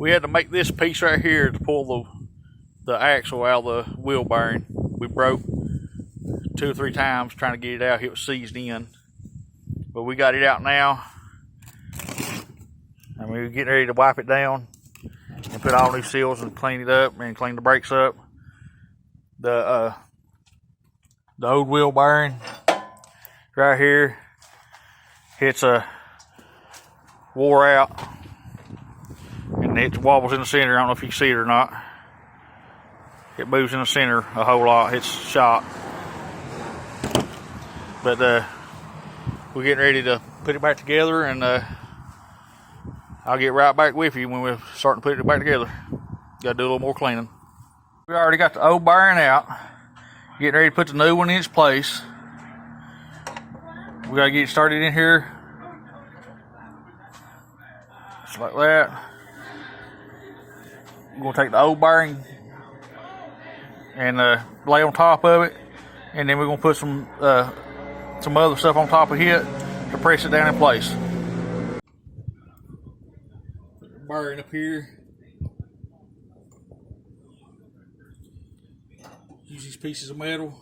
We had to make this piece right here to pull the axle out of the wheel bearing. We broke 2 or 3 times trying to get it out. It was seized in, but we got it out now. And we were getting ready to wipe it down and put all new seals and clean it up and clean the brakes up. The old wheel bearing right here, it's wore out, and it wobbles in the center. I don't know if you can see it or not. It moves in the center a whole lot. It's shot. But we're getting ready to put it back together, and I'll get right back with you when we're starting to put it back together. Got to do a little more cleaning. We already got the old bearing out. Getting ready to put the new one in its place. We got to get it started in here. Just like that. We're going to take the old bearing and lay on top of it. And then we're going to put some other stuff on top of it to press it down in place. Put the bearing up here. Use these pieces of metal.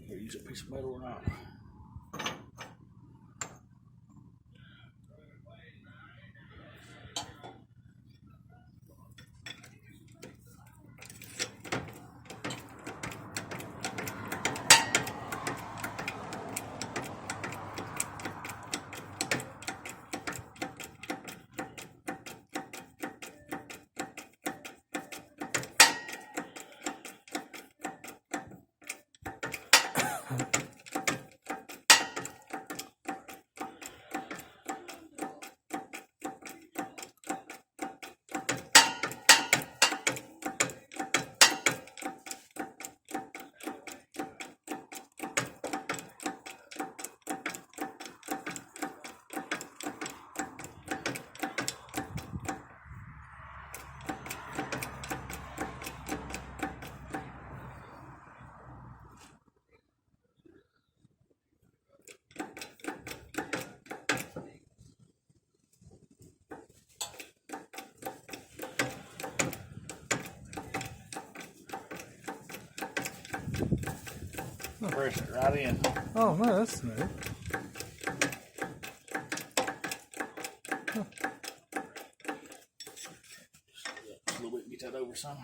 Use a piece of metal or not. Press it right in. Oh no, that's new. Huh. Just a little bit, get that over some.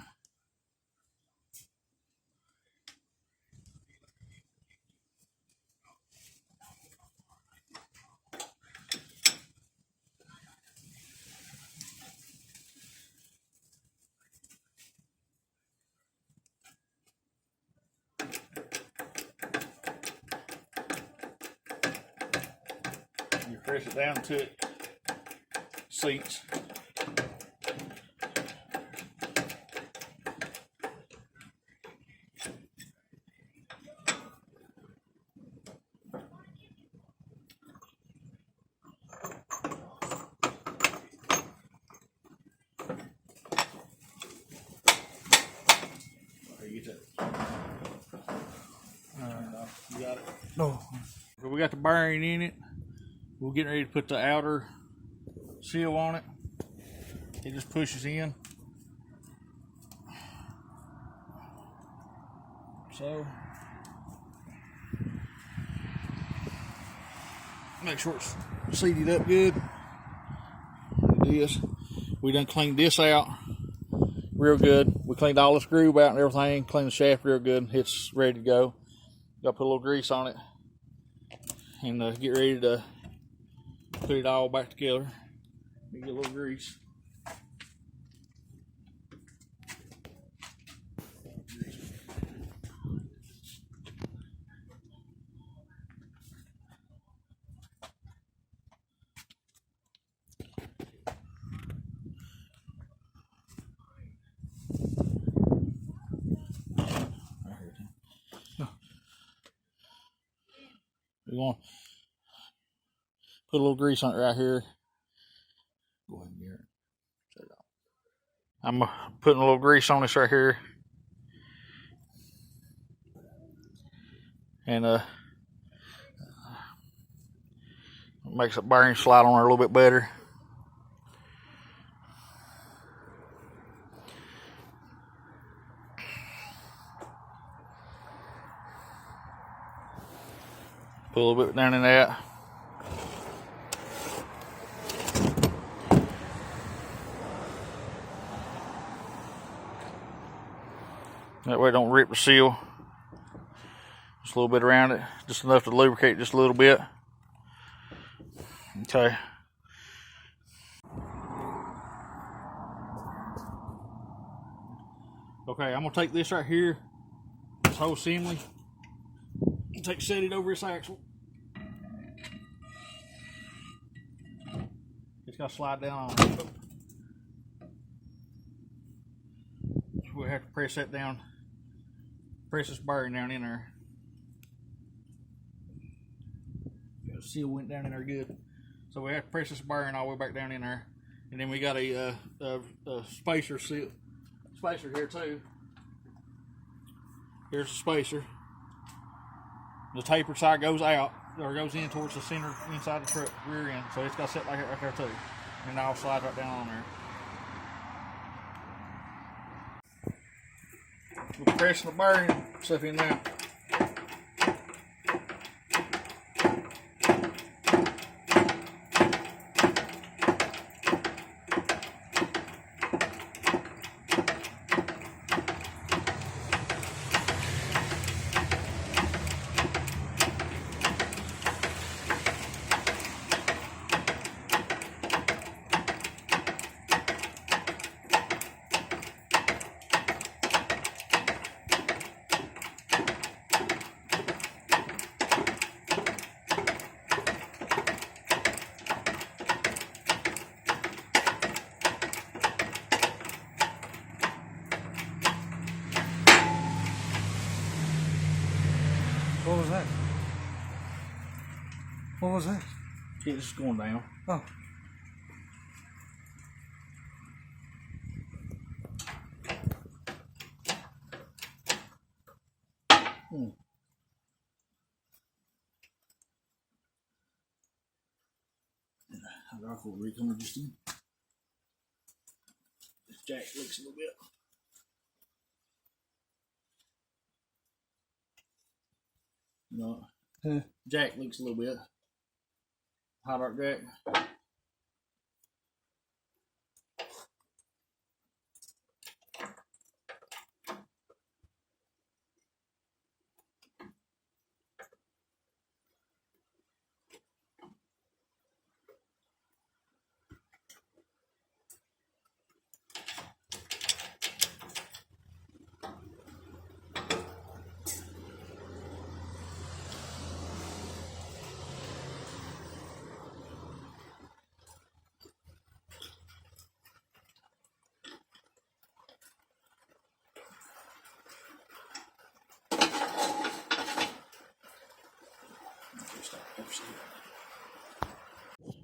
You press it down to it seats. You get that. You got it. Oh. So we got the bearing in it. We're getting ready to put the outer seal on it. It just pushes in. So, make sure it's seated up good. This, we done cleaned this out real good. We cleaned all the screw out and everything, cleaned the shaft real good. It's ready to go. Got to put a little grease on it and get ready to put it all back together. Get a little grease. We're going to put a little grease on it right here. Go ahead and get it. I'm putting a little grease on this right here. And makes the bearing slide on there a little bit better. Put a little bit down in that. That way it don't rip the seal. Just a little bit around it, just enough to lubricate just a little bit. Okay. Okay, I'm gonna take this right here, this whole assembly, and set it over this axle. It's gotta slide down on it. We'll have to press that down, press this bearing down in there. The seal went down in there good. So we have to press this bearing all the way back down in there. And then we got a spacer here too. Here's the spacer. The tapered side goes out, or goes in towards the center inside the truck, rear end. So it's got to sit like that right there too. And I'll slide right down on there. We're pressing the bearing stuff in now. What was that? What was that? It's just going down. Oh. I'll recoming just in. This jack leaks a little bit. No. Jack leaks a little bit. Hot arc jack.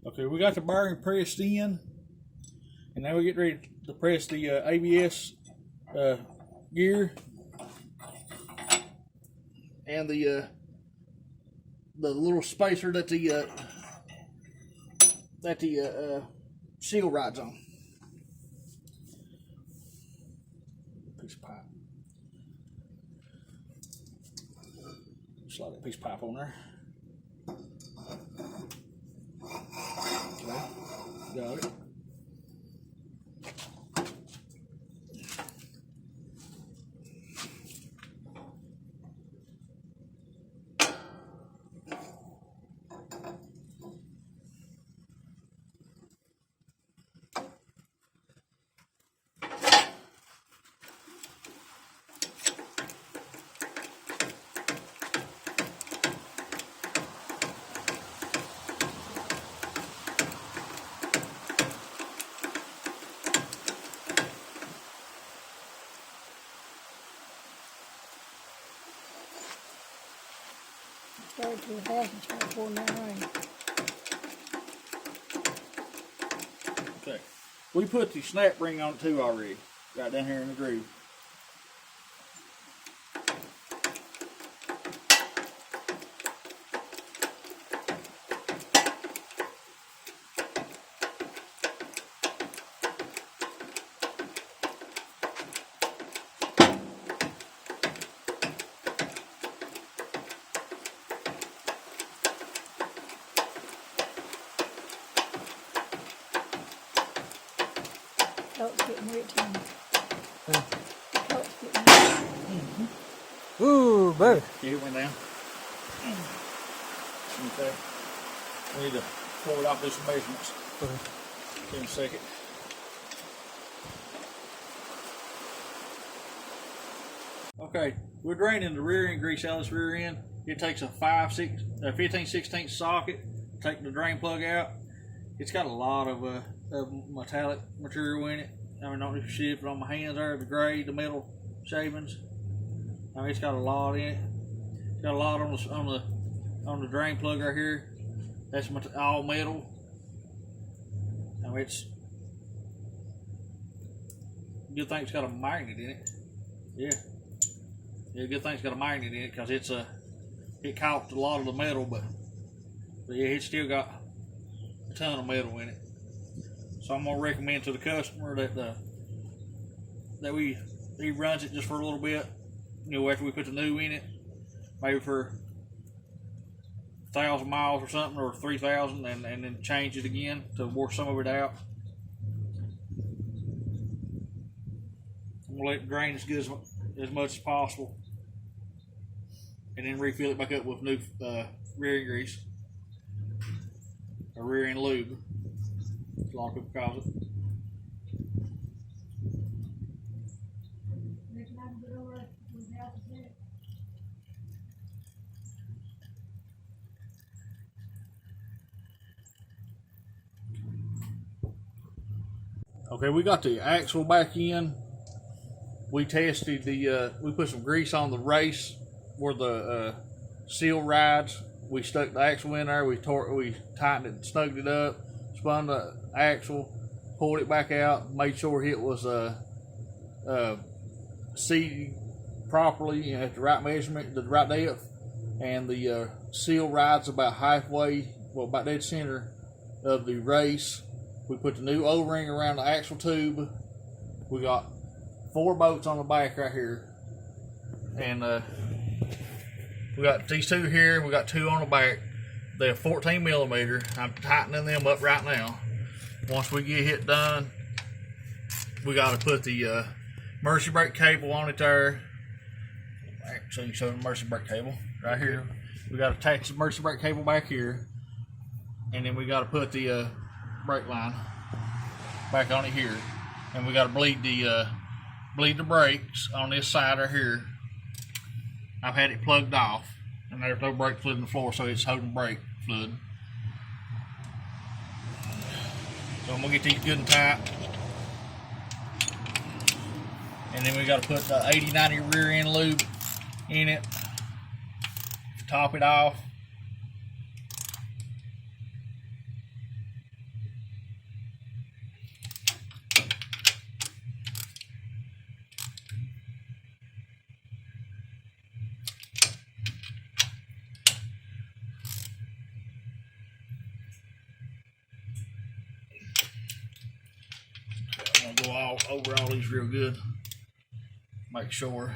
Okay, we got the bearing pressed in, and now we get ready to press the ABS gear and the little spacer that the seal rides on. Piece of pipe. Slide that piece of pipe on there. Okay, got it. to the house and start pouring down rain. Okay. We put the snap ring on it too already. Right down here in the groove. Colt's getting wet too. Huh? Colt's getting wet. Ooh, baby. See, it went down. Okay. We need to pull it off, do some measurements. In a second. Okay, we're draining the rear end grease out of this rear end. It takes a 15/16 socket. Take the drain plug out. It's got a lot of metallic material in it. I mean, don't need to shift it on my hands there. The gray, the metal shavings. I mean, it's got a lot in it. It's got a lot on the drain plug right here. That's all metal. I mean, it's good thing it's got a magnet in it. Yeah, good thing it's got a magnet in it because it caught a lot of the metal, but yeah, it's still got a ton of metal in it. So I'm gonna recommend to the customer that he runs it just for a little bit. You know, after we put the new in it, maybe for 1,000 miles or something, or 3,000, and then change it again to wash some of it out. I'm gonna let it drain as good as much as possible, and then refill it back up with new rear end grease or rear end lube, as a lot of people call it. Okay, we got the axle back in. We tested we put some grease on the race where the seal rides. We stuck the axle in there. We tightened it, snugged it up, spun the axle, pulled it back out, made sure it was seated properly at the right measurement, the right depth, and the seal rides about halfway, well, about dead center of the race. We put the new O-ring around the axle tube. We got 4 bolts on the back right here, and we got these 2 here. We got 2 on the back. They're 14 millimeter. I'm tightening them up right now. Once we get it done, we got to put the emergency brake cable on it there. So you can show the emergency brake cable right here. We got to attach the emergency brake cable back here, and then we got to put the brake line back on it here, and we got to bleed the brakes on this side right here. I've had it plugged off, and there's no brake fluid in the floor, so it's holding brake fluid. So I'm gonna get these good and tight, and then we got to put the 80/90 rear end lube in it, top it off. I'm gonna go over all these real good, make sure.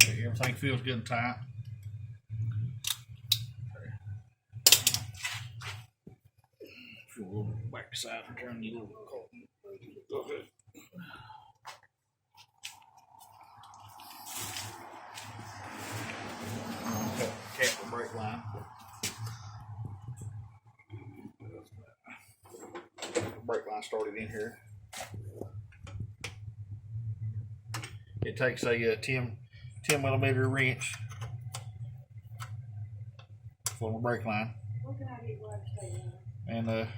Okay, everything feels good and tight. A little back side and turn you a little cold. Go ahead. Cap the brake line. The brake line started in here. It takes a 10 millimeter wrench for my brake line. And I'm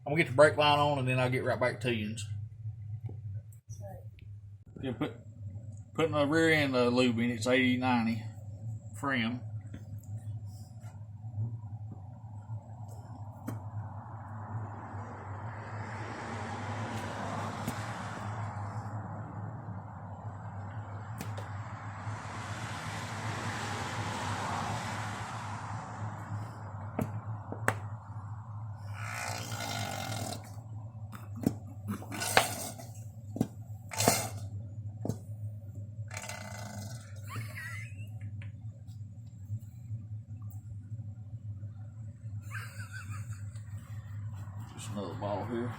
gonna get the brake line on, and then I'll get right back to you. Yeah, putting the rear end lube in. It's 80/90 Frim. Just another ball here.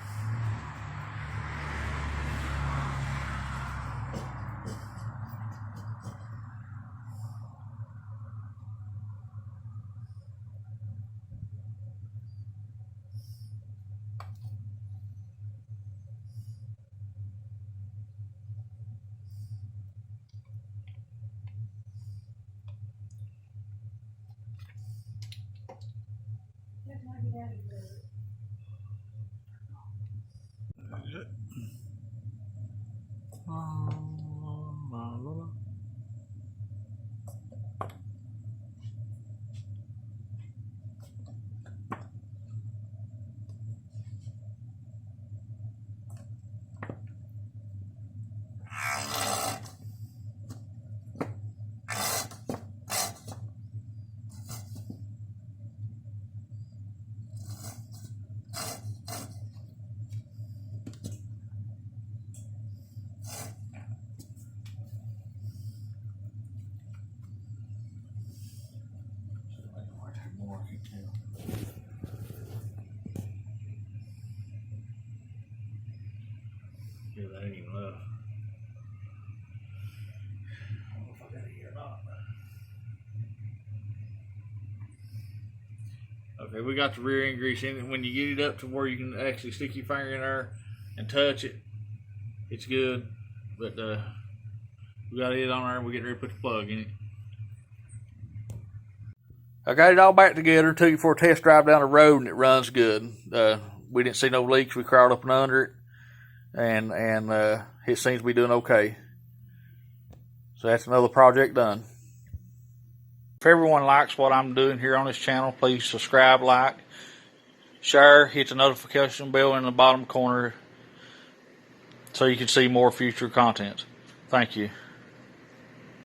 Yeah, that ain't even enough. I don't know if I got it here or not. Okay, we got the rear end grease in it. When you get it up to where you can actually stick your finger in there and touch it, it's good. But we got it on there and we're getting ready to put the plug in it. I got it all back together, took it for a test drive down the road, and it runs good. We didn't see no leaks. We crawled up and under it, and it seems to be doing okay. So that's another project done. If everyone likes what I'm doing here on this channel, please subscribe, like, share, hit the notification bell in the bottom corner so you can see more future content. Thank you.